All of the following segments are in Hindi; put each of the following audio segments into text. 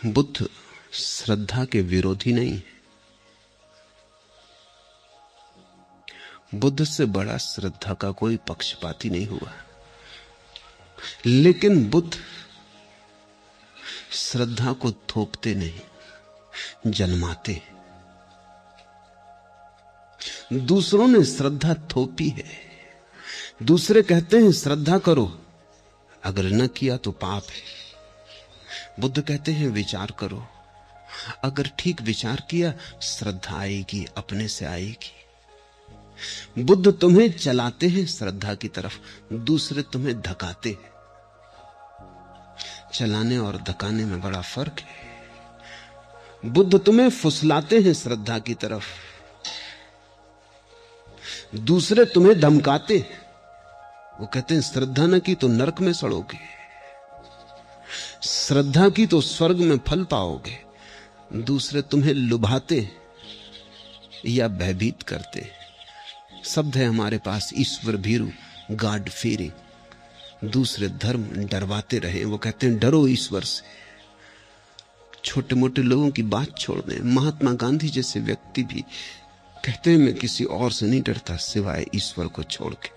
बुद्ध श्रद्धा के विरोधी नहीं है। बुद्ध से बड़ा श्रद्धा का कोई पक्षपाती नहीं हुआ, लेकिन बुद्ध श्रद्धा को थोपते नहीं, जन्माते। दूसरों ने श्रद्धा थोपी है। दूसरे कहते हैं श्रद्धा करो, अगर न किया तो पाप है। बुद्ध कहते हैं विचार करो, अगर ठीक विचार किया श्रद्धा आएगी, अपने से आएगी। बुद्ध तुम्हें चलाते हैं श्रद्धा की तरफ, दूसरे तुम्हें धकाते हैं। चलाने और धकाने में बड़ा फर्क है। बुद्ध तुम्हें फुसलाते हैं श्रद्धा की तरफ, दूसरे तुम्हें धमकाते हैं। वो कहते हैं श्रद्धा न की तो नरक में सड़ोगे, श्रद्धा की तो स्वर्ग में फल पाओगे। दूसरे तुम्हें लुभाते या भयभीत करते। शब्द है हमारे पास ईश्वर भीरु, गॉड फीयरिंग। दूसरे धर्म डरवाते रहे। वो कहते हैं डरो ईश्वर से। छोटे मोटे लोगों की बात छोड़ दें। महात्मा गांधी जैसे व्यक्ति भी कहते हैं मैं किसी और से नहीं डरता सिवाय ईश्वर को छोड़ के।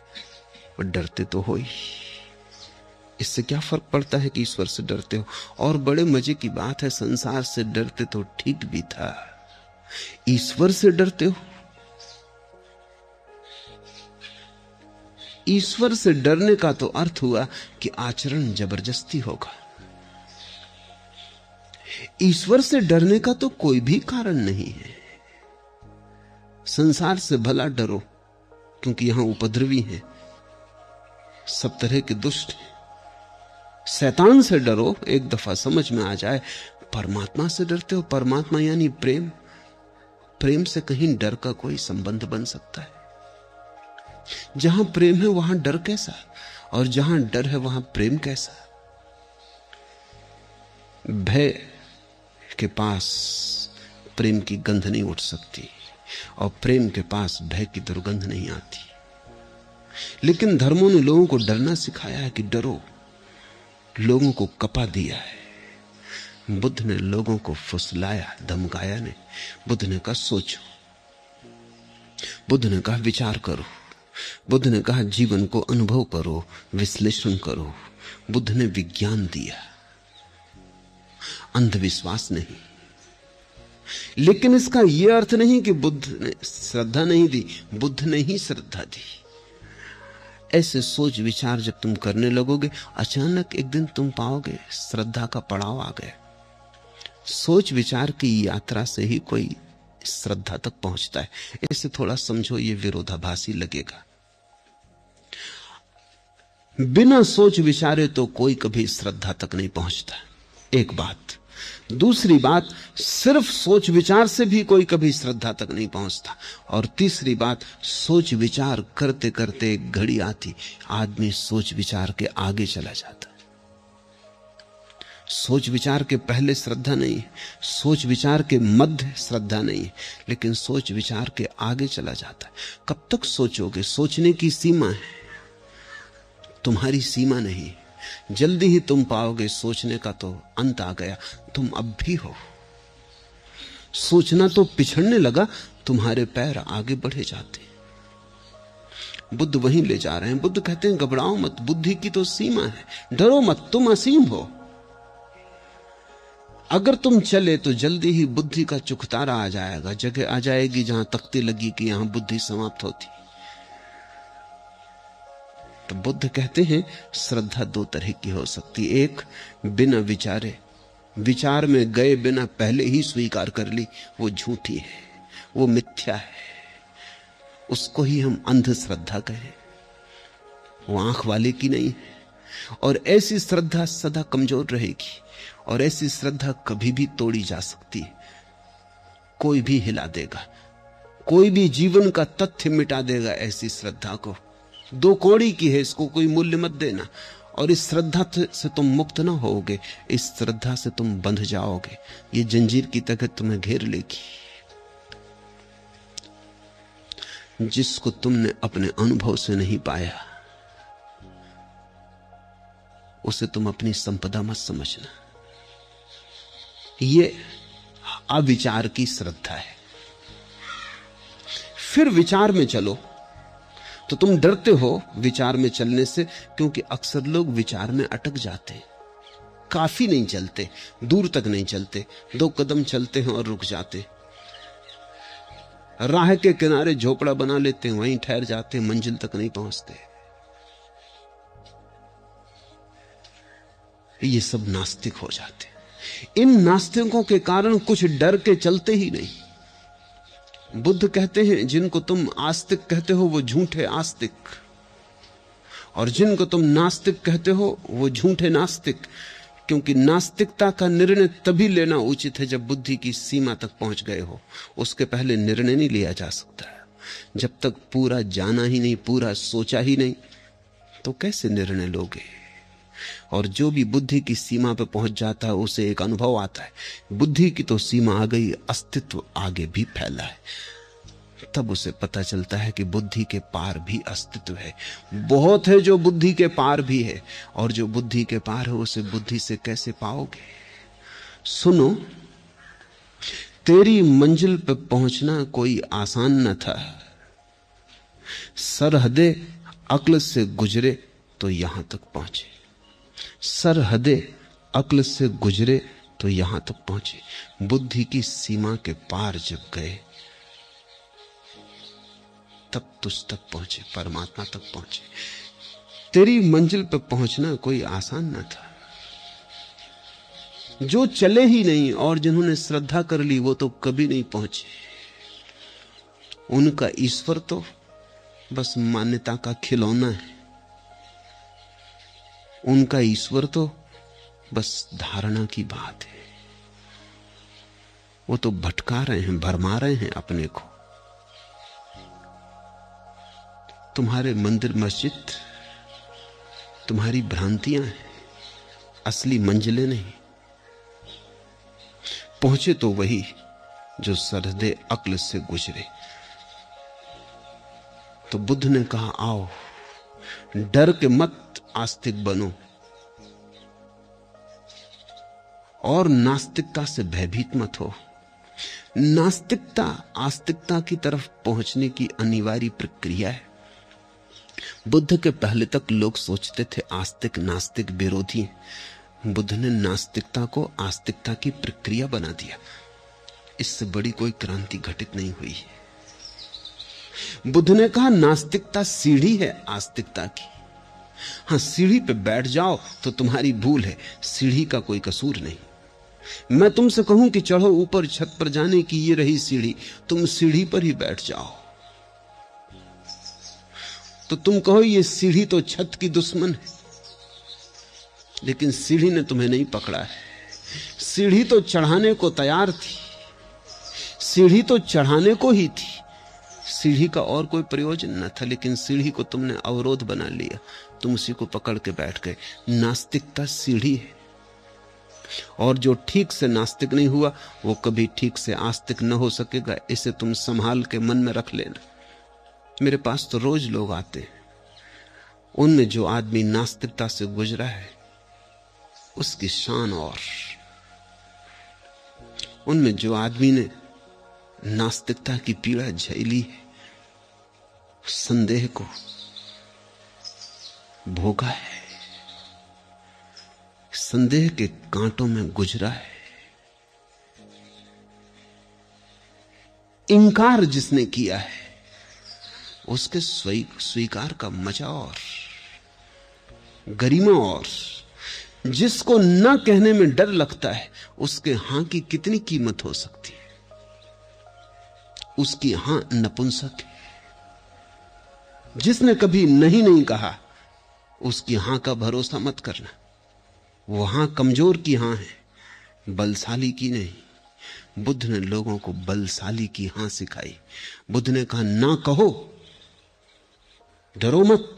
वो डरते तो हो ही। इससे क्या फर्क पड़ता है कि ईश्वर से डरते हो। और बड़े मजे की बात है, संसार से डरते तो ठीक भी था, ईश्वर से डरते हो। ईश्वर से डरने का तो अर्थ हुआ कि आचरण जबरदस्ती होगा। ईश्वर से डरने का तो कोई भी कारण नहीं है। संसार से भला डरो, क्योंकि यहां उपद्रवी हैं, सब तरह के दुष्ट हैं। शैतान से डरो, एक दफा समझ में आ जाए। परमात्मा से डरते हो। परमात्मा यानी प्रेम। प्रेम से कहीं डर का कोई संबंध बन सकता है? जहां प्रेम है वहां डर कैसा, और जहां डर है वहां प्रेम कैसा? भय के पास प्रेम की गंध नहीं उठ सकती, और प्रेम के पास भय की दुर्गंध नहीं आती। लेकिन धर्मों ने लोगों को डरना सिखाया है कि डरो, लोगों को कपा दिया है। बुद्ध ने लोगों को फुसलाया, धमकाया नहीं। बुद्ध ने कहा सोचो, बुद्ध ने कहा विचार करो, बुद्ध ने कहा जीवन को अनुभव करो, विश्लेषण करो। बुद्ध ने विज्ञान दिया, अंधविश्वास नहीं। लेकिन इसका यह अर्थ नहीं कि बुद्ध ने श्रद्धा नहीं दी, बुद्ध ने ही श्रद्धा दी। ऐसे सोच विचार जब तुम करने लगोगे, अचानक एक दिन तुम पाओगे श्रद्धा का पड़ाव आ गया। सोच विचार की यात्रा से ही कोई श्रद्धा तक पहुंचता है। इसे थोड़ा समझो, ये विरोधाभासी लगेगा। बिना सोच विचारे तो कोई कभी श्रद्धा तक नहीं पहुंचता, एक बात। दूसरी बात, सिर्फ सोच विचार से भी कोई कभी श्रद्धा तक नहीं पहुंचता। और तीसरी बात, सोच विचार करते करते एक घड़ी आती, आदमी सोच विचार के आगे चला जाता है। सोच विचार के पहले श्रद्धा नहीं है, सोच विचार के मध्य श्रद्धा नहीं है, लेकिन सोच विचार के आगे चला जाता है। कब तक सोचोगे? सोचने की सीमा है, तुम्हारी सीमा नहीं। जल्दी ही तुम पाओगे सोचने का तो अंत आ गया, तुम अब भी हो। सोचना तो पिछड़ने लगा, तुम्हारे पैर आगे बढ़े जाते। बुद्ध वहीं ले जा रहे हैं। बुद्ध कहते हैं घबराओ मत, बुद्धि की तो सीमा है, डरो मत, तुम असीम हो। अगर तुम चले तो जल्दी ही बुद्धि का चुकतारा आ जाएगा, जगह आ जाएगी जहां तख्ती लगी कि यहां बुद्धि समाप्त होती। तो बुद्ध कहते हैं श्रद्धा दो तरह की हो सकती। एक, बिना विचारे, विचार में गए बिना पहले ही स्वीकार कर ली, वो झूठी है, वो मिथ्या है, उसको ही हम अंधश्रद्धा कहें। वो आंख वाले की नहीं है। और ऐसी श्रद्धा सदा कमजोर रहेगी, और ऐसी श्रद्धा कभी भी तोड़ी जा सकती है। कोई भी हिला देगा, कोई भी जीवन का तथ्य मिटा देगा ऐसी श्रद्धा को। दो कौड़ी की है, इसको कोई मूल्य मत देना। और इस श्रद्धा से तुम मुक्त ना होगे, इस श्रद्धा से तुम बंध जाओगे। ये जंजीर की तरह तुम्हें घेर लेगी। जिसको तुमने अपने अनुभव से नहीं पाया, उसे तुम अपनी संपदा मत समझना। ये अविचार की श्रद्धा है। फिर विचार में चलो तो तुम डरते हो विचार में चलने से, क्योंकि अक्सर लोग विचार में अटक जाते हैं, काफी नहीं चलते, दूर तक नहीं चलते, 2 कदम चलते हैं और रुक जाते, राह के किनारे झोपड़ा बना लेते हैं, वहीं ठहर जाते हैं, मंजिल तक नहीं पहुंचते। ये सब नास्तिक हो जाते। इन नास्तिकों के कारण कुछ डर के चलते ही नहीं। बुद्ध कहते हैं जिनको तुम आस्तिक कहते हो वो झूठे आस्तिक, और जिनको तुम नास्तिक कहते हो वो झूठे नास्तिक, क्योंकि नास्तिकता का निर्णय तभी लेना उचित है जब बुद्धि की सीमा तक पहुंच गए हो। उसके पहले निर्णय नहीं लिया जा सकता। जब तक पूरा जाना ही नहीं, पूरा सोचा ही नहीं, तो कैसे निर्णय लोगे? और जो भी बुद्धि की सीमा पर पहुंच जाता है उसे एक अनुभव आता है, बुद्धि की तो सीमा आ गई, अस्तित्व आगे भी फैला है। तब उसे पता चलता है कि बुद्धि के पार भी अस्तित्व है। बहुत है जो बुद्धि के पार भी है, और जो बुद्धि के पार है उसे बुद्धि से कैसे पाओगे? सुनो, तेरी मंजिल पर पहुंचना कोई आसान न था। सरहदे अक्ल से गुजरे तो यहां तक पहुंचे, सरहदे अक्ल से गुजरे तो यहां तक पहुंचे। बुद्धि की सीमा के पार जब गए तब तुझ तक पहुंचे, परमात्मा तक पहुंचे। तेरी मंजिल पर पहुंचना कोई आसान न था। जो चले ही नहीं और जिन्होंने श्रद्धा कर ली वो तो कभी नहीं पहुंचे। उनका ईश्वर तो बस मान्यता का खिलौना है, उनका ईश्वर तो बस धारणा की बात है। वो तो भटका रहे हैं, भरमा रहे हैं अपने को। तुम्हारे मंदिर मस्जिद तुम्हारी भ्रांतियां हैं, असली मंजिलें नहीं। पहुंचे तो वही जो सरहदे अक्ल से गुजरे। तो बुद्ध ने कहा, आओ, डर के मत आस्तिक बनो और नास्तिकता से भयभीत मत हो। नास्तिकता आस्तिकता की तरफ पहुंचने की अनिवार्य प्रक्रिया है। बुद्ध के पहले तक लोग सोचते थे आस्तिक नास्तिक विरोधी हैं। बुद्ध ने नास्तिकता को आस्तिकता की प्रक्रिया बना दिया। इससे बड़ी कोई क्रांति घटित नहीं हुई है। बुद्ध ने कहा नास्तिकता सीढ़ी है आस्तिकता की। हां, सीढ़ी पे बैठ जाओ तो तुम्हारी भूल है, सीढ़ी का कोई कसूर नहीं। मैं तुमसे कहूं कि चढ़ो ऊपर, छत पर जाने की ये रही सीढ़ी, तुम सीढ़ी पर ही बैठ जाओ, तो तुम कहो ये सीढ़ी तो छत की दुश्मन है। लेकिन सीढ़ी ने तुम्हें नहीं पकड़ा है। सीढ़ी तो चढ़ाने को तैयार थी, सीढ़ी तो चढ़ाने को ही थी, सीढ़ी का और कोई प्रयोजन न था। लेकिन सीढ़ी को तुमने अवरोध बना लिया, तुम उसी को पकड़ के बैठ गए। नास्तिकता सीढ़ी है, और जो ठीक से नास्तिक नहीं हुआ वो कभी ठीक से आस्तिक न हो सकेगा। इसे तुम संभाल के मन में रख लेना। मेरे पास तो रोज लोग आते हैं, उनमें जो आदमी नास्तिकता से गुजरा है उसकी शान, और उनमें जो आदमी ने नास्तिकता की पीड़ा झेली है, संदेह को भोगा है, संदेह के कांटों में गुजरा है, इंकार जिसने किया है उसके स्वीकार का मजा और गरिमा, और जिसको न कहने में डर लगता है उसके हां की कितनी कीमत हो सकती है। उसकी हां नपुंसक है। जिसने कभी नहीं कहा उसकी हां का भरोसा मत करना। वो हां कमजोर की हां है, बलशाली की नहीं। बुद्ध ने लोगों को बलशाली की हां सिखाई। बुद्ध ने कहा ना कहो, डरो मत,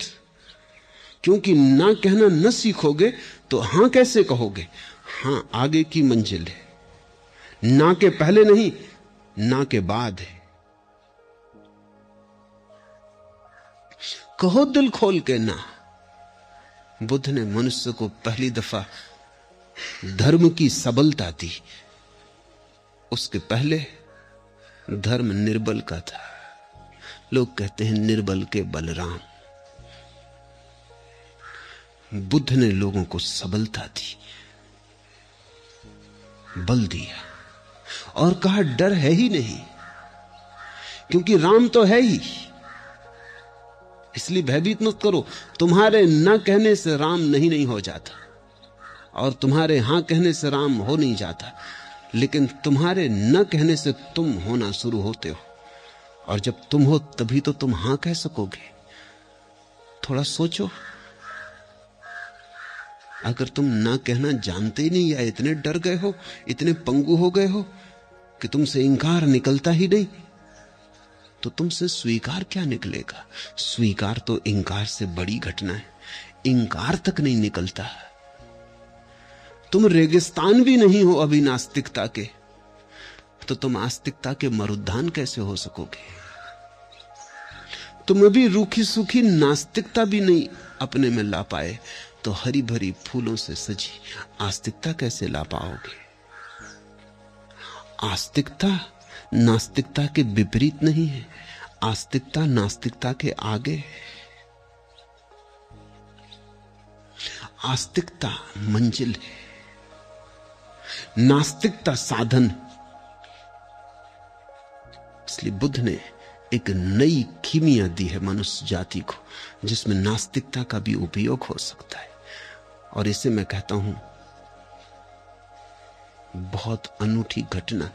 क्योंकि ना कहना न सीखोगे तो हां कैसे कहोगे? हां आगे की मंजिल है, ना के पहले नहीं, ना के बाद है। कहो दिल खोल के ना। बुद्ध ने मनुष्य को पहली दफा धर्म की सबलता दी, उसके पहले धर्म निर्बल का था। लोग कहते हैं निर्बल के बलराम। बुद्ध ने लोगों को सबलता दी, बल दिया और कहा डर है ही नहीं, क्योंकि राम तो है ही, इसलिए भयभीत मत करो। तुम्हारे न कहने से राम नहीं हो जाता, और तुम्हारे हां कहने से राम हो नहीं जाता, लेकिन तुम्हारे न कहने से तुम होना शुरू होते हो, और जब तुम हो तभी तो तुम हां कह सकोगे। थोड़ा सोचो, अगर तुम ना कहना जानते ही नहीं, या इतने डर गए हो, इतने पंगु हो गए हो कि तुमसे इंकार निकलता ही नहीं, तो तुमसे स्वीकार क्या निकलेगा? स्वीकार तो इंकार से बड़ी घटना है। इंकार तक नहीं निकलता। तुम रेगिस्तान भी नहीं हो अभी नास्तिकता के, तो तुम आस्तिकता के मरुद्यान कैसे हो सकोगे? तुम अभी रूखी सूखी नास्तिकता भी नहीं अपने में ला पाए, तो हरी भरी फूलों से सजी आस्तिकता कैसे ला पाओगे? आस्तिकता नास्तिकता के विपरीत नहीं है, आस्तिकता नास्तिकता के आगे। आस्तिकता मंजिल है, नास्तिकता साधन। इसलिए बुद्ध ने एक नई कीमिया दी है मनुष्य जाति को, जिसमें नास्तिकता का भी उपयोग हो सकता है। और इसे मैं कहता हूं बहुत अनूठी घटना,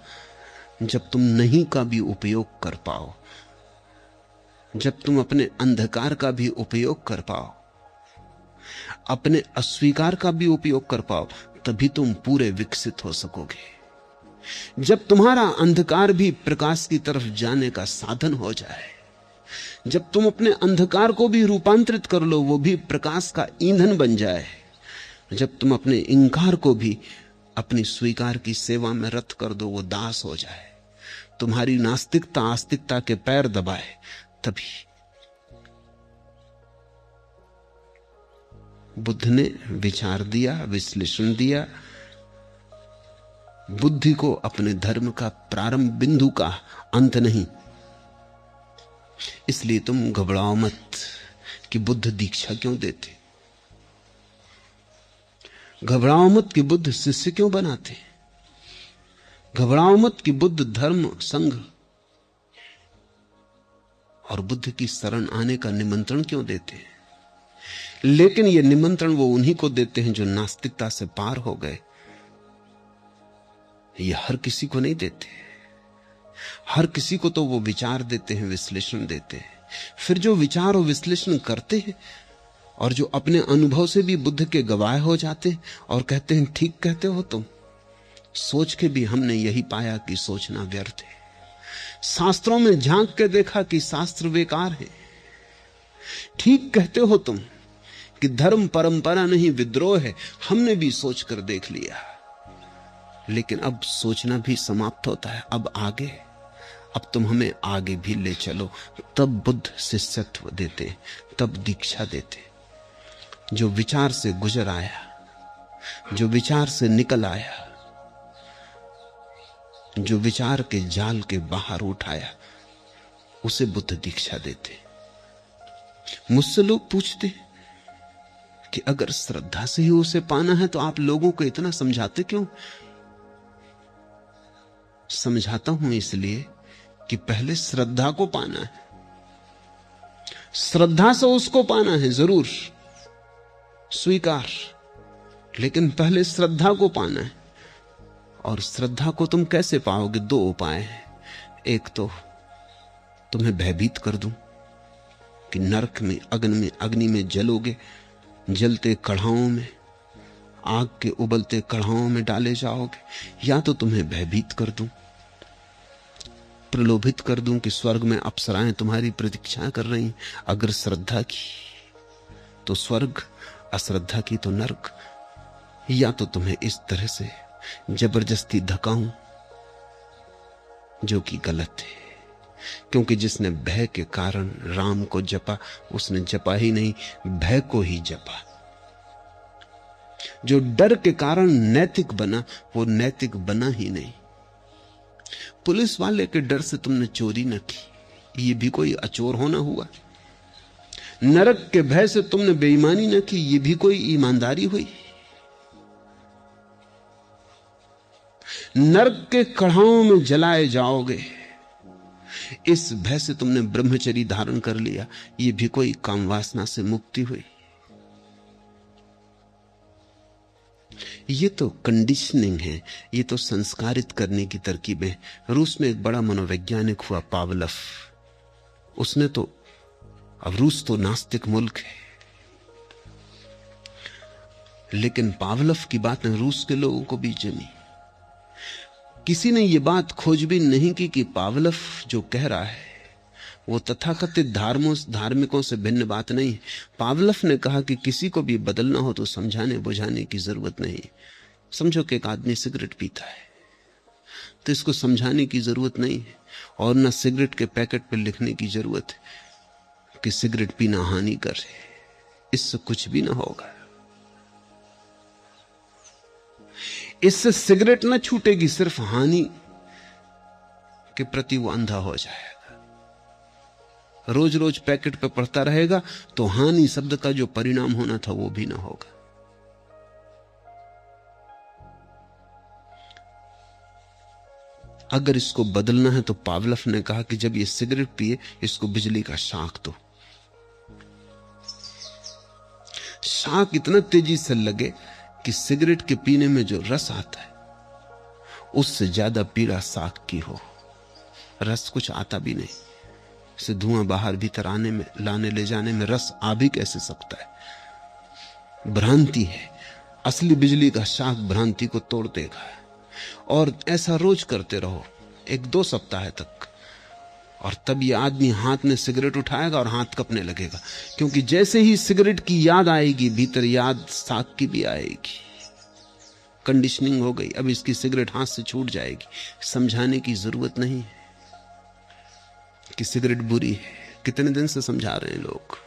जब तुम नहीं का भी उपयोग कर पाओ, जब तुम अपने अंधकार का भी उपयोग कर पाओ, अपने अस्वीकार का भी उपयोग कर पाओ, तभी तुम पूरे विकसित हो सकोगे। जब तुम्हारा अंधकार भी प्रकाश की तरफ जाने का साधन हो जाए, जब तुम अपने अंधकार को भी रूपांतरित कर लो, वो भी प्रकाश का ईंधन बन जाए, जब तुम अपने इंकार को भी अपनी स्वीकार की सेवा में रत कर दो, वो दास हो जाए, तुम्हारी नास्तिकता आस्तिकता के पैर दबाए, तभी बुद्ध ने विचार दिया, विश्लेषण दिया। बुद्धि को अपने धर्म का प्रारंभ बिंदु का, अंत नहीं। इसलिए तुम घबराओ मत कि बुद्ध दीक्षा क्यों देते, घबराओ मत कि बुद्ध शिष्य क्यों बनाते, घबराओ मत कि बुद्ध धर्म संघ और बुद्ध की शरण आने का निमंत्रण क्यों देते हैं। लेकिन यह निमंत्रण वो उन्हीं को देते हैं जो नास्तिकता से पार हो गए। ये हर किसी को नहीं देते। हर किसी को तो वो विचार देते हैं, विश्लेषण देते हैं। फिर जो विचार और विश्लेषण करते हैं और जो अपने अनुभव से भी बुद्ध के गवाह हो जाते हैं और कहते हैं ठीक कहते हो तुम, सोच के भी हमने यही पाया कि सोचना व्यर्थ है। शास्त्रों में झांक के देखा कि शास्त्र बेकार है। ठीक कहते हो तुम कि धर्म परंपरा नहीं विद्रोह है, हमने भी सोच कर देख लिया। लेकिन अब सोचना भी समाप्त होता है। अब आगे, अब तुम हमें आगे भी ले चलो। तब बुद्ध शिष्यत्व देते, तब दीक्षा देते। जो विचार से गुजर आया, जो विचार से निकल आया, जो विचार के जाल के बाहर उठाया, उसे बुद्ध दीक्षा देते। मुझसे लोग पूछते कि अगर श्रद्धा से ही उसे पाना है तो आप लोगों को इतना समझाते क्यों? समझाता हूं इसलिए कि पहले श्रद्धा को पाना है। श्रद्धा से उसको पाना है, जरूर स्वीकार, लेकिन पहले श्रद्धा को पाना है। और श्रद्धा को तुम कैसे पाओगे? दो उपाय हैं। एक तो तुम्हें भयभीत कर दूं कि नरक में, अग्नि में जलोगे, जलते कढ़ाओं में, आग के उबलते कढ़ाओं में डाले जाओगे। या तो तुम्हें भयभीत कर दूं, प्रलोभित कर दूं कि स्वर्ग में अप्सराएं तुम्हारी प्रतीक्षा कर रही। अगर श्रद्धा की तो स्वर्ग, अश्रद्धा की तो नरक। या तो तुम्हें इस तरह से जबरदस्ती धकाऊं, जो कि गलत है, क्योंकि जिसने भय के कारण राम को जपा, उसने जपा ही नहीं, भय को ही जपा। जो डर के कारण नैतिक बना, वो नैतिक बना ही नहीं। पुलिस वाले के डर से तुमने चोरी न की, ये भी कोई अचोर होना हुआ। नरक के भय से तुमने बेईमानी न की, ये भी कोई ईमानदारी हुई। नरक के कढ़ाओं में जलाए जाओगे, इस भय से तुमने ब्रह्मचर्य धारण कर लिया, ये भी कोई काम वासना से मुक्ति हुई। ये तो कंडीशनिंग है, ये तो संस्कारित करने की तरकीबें। रूस में एक बड़ा मनोवैज्ञानिक हुआ पावलव, उसने तो, अब रूस तो नास्तिक मुल्क है, लेकिन पावलव की बातें रूस के लोगों को भी जमी। किसी ने यह बात खोजबीन नहीं की कि पावलव जो कह रहा है वो तथाकथित धार्मिकों से भिन्न बात नहीं है। पावलव ने कहा कि किसी को भी बदलना हो तो समझाने बुझाने की जरूरत नहीं। समझो कि एक आदमी सिगरेट पीता है तो इसको समझाने की जरूरत नहीं है, और ना सिगरेट के पैकेट पर लिखने की जरूरत है कि सिगरेट पीना हानिकर है, इससे कुछ भी ना होगा। इससे सिगरेट ना छूटेगी, सिर्फ हानि के प्रति वो अंधा हो जाएगा। रोज रोज पैकेट पे पढ़ता रहेगा तो हानि शब्द का जो परिणाम होना था वो भी ना होगा। अगर इसको बदलना है तो पावलव ने कहा कि जब ये सिगरेट पिए इसको बिजली का शाक दो। शाक इतना तेजी से लगे कि सिगरेट के पीने में जो रस आता है उससे ज्यादा पीड़ा शाक की हो। रस कुछ आता भी नहीं, से धुआं बाहर भीतर आने में, लाने ले जाने में रस आ भी कैसे सकता है? भ्रांति है। असली बिजली का शाक भ्रांति को तोड़ देगा। और ऐसा रोज करते रहो 1-2 सप्ताह तक, और तब ये आदमी हाथ में सिगरेट उठाएगा और हाथ कपने लगेगा, क्योंकि जैसे ही सिगरेट की याद आएगी भीतर याद शाक की भी आएगी। कंडीशनिंग हो गई, अब इसकी सिगरेट हाथ से छूट जाएगी। समझाने की जरूरत नहीं है कि सिगरेट बुरी है। कितने दिन से समझा रहे हैं लोग,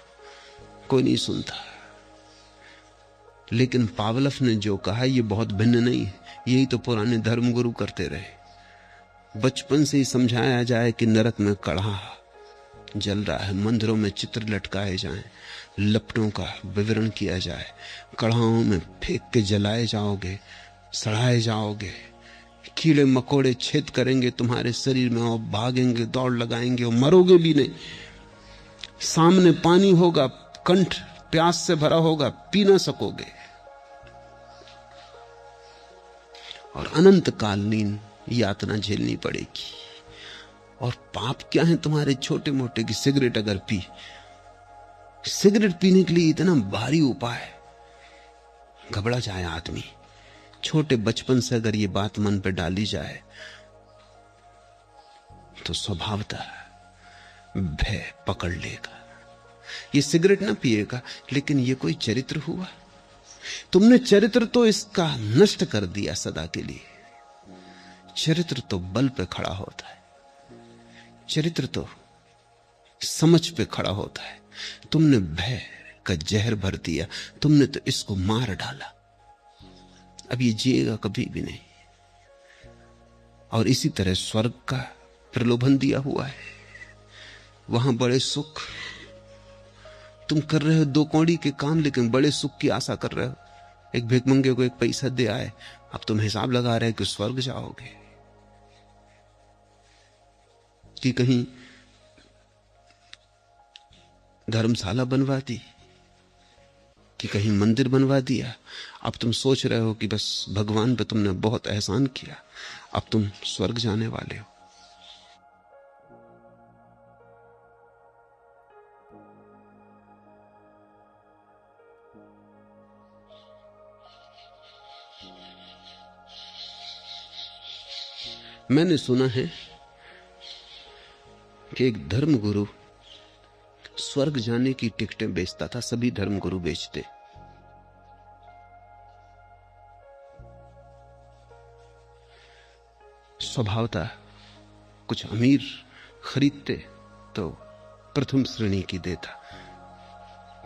कोई नहीं सुनता। लेकिन पावलव ने जो कहा यह बहुत भिन्न नहीं है। यही तो पुराने धर्मगुरु करते रहे। बचपन से ही समझाया जाए कि नरक में कढ़ा जल रहा है, मंदिरों में चित्र लटकाए जाएं, लपटों का विवरण किया जाए, कढ़ाओं में फेंक के जलाए जाओगे, सड़ाए जाओगे, कीड़े मकोड़े छेद करेंगे तुम्हारे शरीर में और भागेंगे, दौड़ लगाएंगे और मरोगे भी नहीं। सामने पानी होगा, कंठ प्यास से भरा होगा, पी ना सकोगे, और अनंत कालीन यातना झेलनी पड़ेगी। और पाप क्या है तुम्हारे छोटे मोटे की सिगरेट अगर पी, सिगरेट पीने के लिए इतना भारी उपाय, घबरा जाए आदमी। छोटे बचपन से अगर ये बात मन पे डाली जाए तो स्वभावतः भय पकड़ लेगा। ये सिगरेट ना पिएगा, लेकिन ये कोई चरित्र हुआ? तुमने चरित्र तो इसका नष्ट कर दिया सदा के लिए। चरित्र तो बल पे खड़ा होता है, चरित्र तो समझ पे खड़ा होता है। तुमने भय का जहर भर दिया, तुमने तो इसको मार डाला। अब ये जिएगा कभी भी नहीं। और इसी तरह स्वर्ग का प्रलोभन दिया हुआ है, वहां बड़े सुख। तुम कर रहे हो 2 कौड़ी के काम, लेकिन बड़े सुख की आशा कर रहे हो। एक भिखमंगे को 1 पैसा दे आए, अब तुम हिसाब लगा रहे हो कि स्वर्ग जाओगे कि कहीं धर्मशाला बनवा दी, कि कहीं मंदिर बनवा दिया। अब तुम सोच रहे हो कि बस भगवान पे तुमने बहुत एहसान किया, अब तुम स्वर्ग जाने वाले हो। मैंने सुना है कि एक धर्मगुरु स्वर्ग जाने की टिकटें बेचता था। सभी धर्मगुरु बेचते। स्वभावतः कुछ अमीर खरीदते तो प्रथम श्रेणी की देता,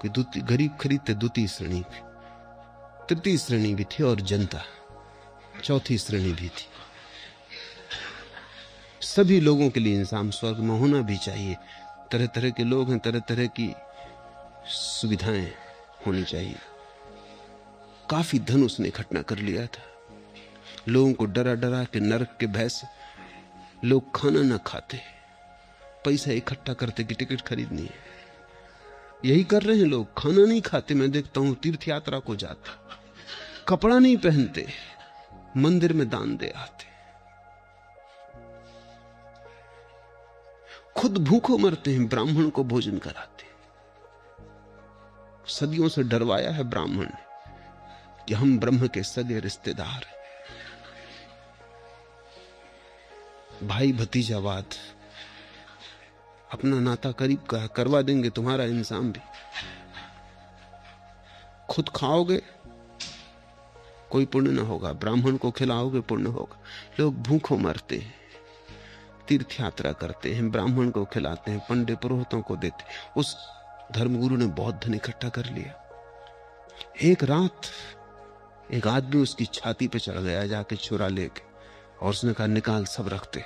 कोई गरीब खरीदते 2य श्रेणी की, 3य श्रेणी भी थी, और जनता 4थी श्रेणी भी थी। सभी लोगों के लिए इंसान स्वर्ग में होना भी चाहिए। तरह तरह के लोग हैं, तरह तरह की सुविधाएं होनी चाहिए। काफी धन उसने इकट्ठा कर लिया था। लोगों को डरा डरा के, नरक के भय से लोग खाना ना खाते, पैसा इकट्ठा करते कि टिकट खरीदनी है। यही कर रहे हैं लोग, खाना नहीं खाते। मैं देखता हूं तीर्थ यात्रा को जाते, कपड़ा नहीं पहनते, मंदिर में दान दे आते, खुद भूखों मरते हैं, ब्राह्मण को भोजन कराते। सदियों से डरवाया है ब्राह्मण ने कि हम ब्रह्म के सगे रिश्तेदार हैं। भाई भतीजावाद, अपना नाता करीब का करवा देंगे तुम्हारा इंसान भी। खुद खाओगे कोई पुण्य ना होगा, ब्राह्मण को खिलाओगे पुण्य होगा। लोग भूखों मरते हैं, तीर्थ यात्रा करते हैं, ब्राह्मण को खिलाते हैं, पंडित पुरोहितों को देते। उस धर्मगुरु ने बहुत धन इकट्ठा कर लिया। एक रात एक आदमी उसकी छाती पे चढ़ गया जाके चुरा लेके, और उसने कहा निकाल, सब रखते।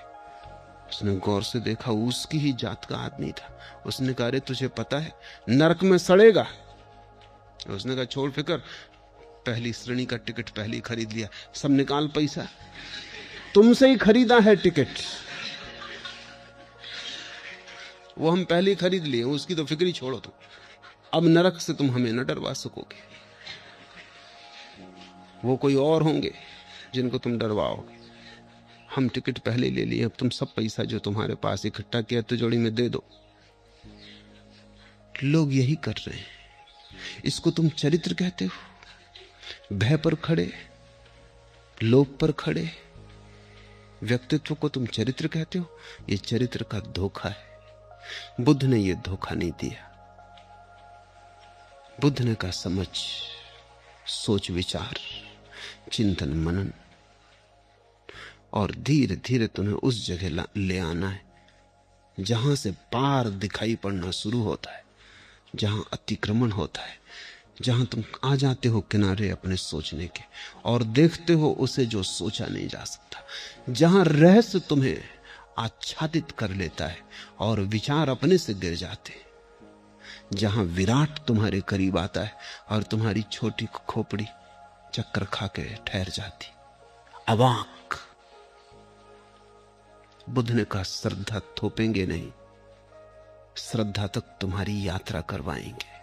उसने गौर से देखा, उसकी ही जात का आदमी था। उसने कहा अरे तुझे पता है नरक में सड़ेगा। उसने कहा छोड़ फिकर, पहली श्रेणी का टिकट पहले ही खरीद लिया, सब निकाल पैसा, तुमसे ही खरीदा है टिकट, वो हम पहले ही खरीद लिए, उसकी तो फिक्र ही छोड़ो तुम। अब नरक से तुम हमें न डरवा सकोगे, वो कोई और होंगे जिनको तुम डरवाओगे। हम टिकट पहले ले लिए, अब तुम सब पैसा जो तुम्हारे पास इकट्ठा किया तिजोरी में दे दो। लोग यही कर रहे हैं। इसको तुम चरित्र कहते हो? भय पर खड़े, लोभ पर खड़े व्यक्तित्व को तुम चरित्र कहते हो? यह चरित्र का धोखा है। बुद्ध ने यह धोखा नहीं दिया। बुद्ध ने कहा समझ, सोच विचार, चिंतन मनन, और धीरे धीरे तुम्हें उस जगह ले आना है जहां से पार दिखाई पड़ना शुरू होता है, जहां अतिक्रमण होता है, जहां तुम आ जाते हो किनारे अपने सोचने के और देखते हो उसे जो सोचा नहीं जा सकता, जहां रहस्य तुम्हें आच्छादित कर लेता है और विचार अपने से गिर जाते, जहां विराट तुम्हारे करीब आता है और तुम्हारी छोटी खोपड़ी चक्कर खा के ठहर जाती, अवाक। बुद्ध ने कहा श्रद्धा थोपेंगे नहीं, श्रद्धा तक तुम्हारी यात्रा करवाएंगे।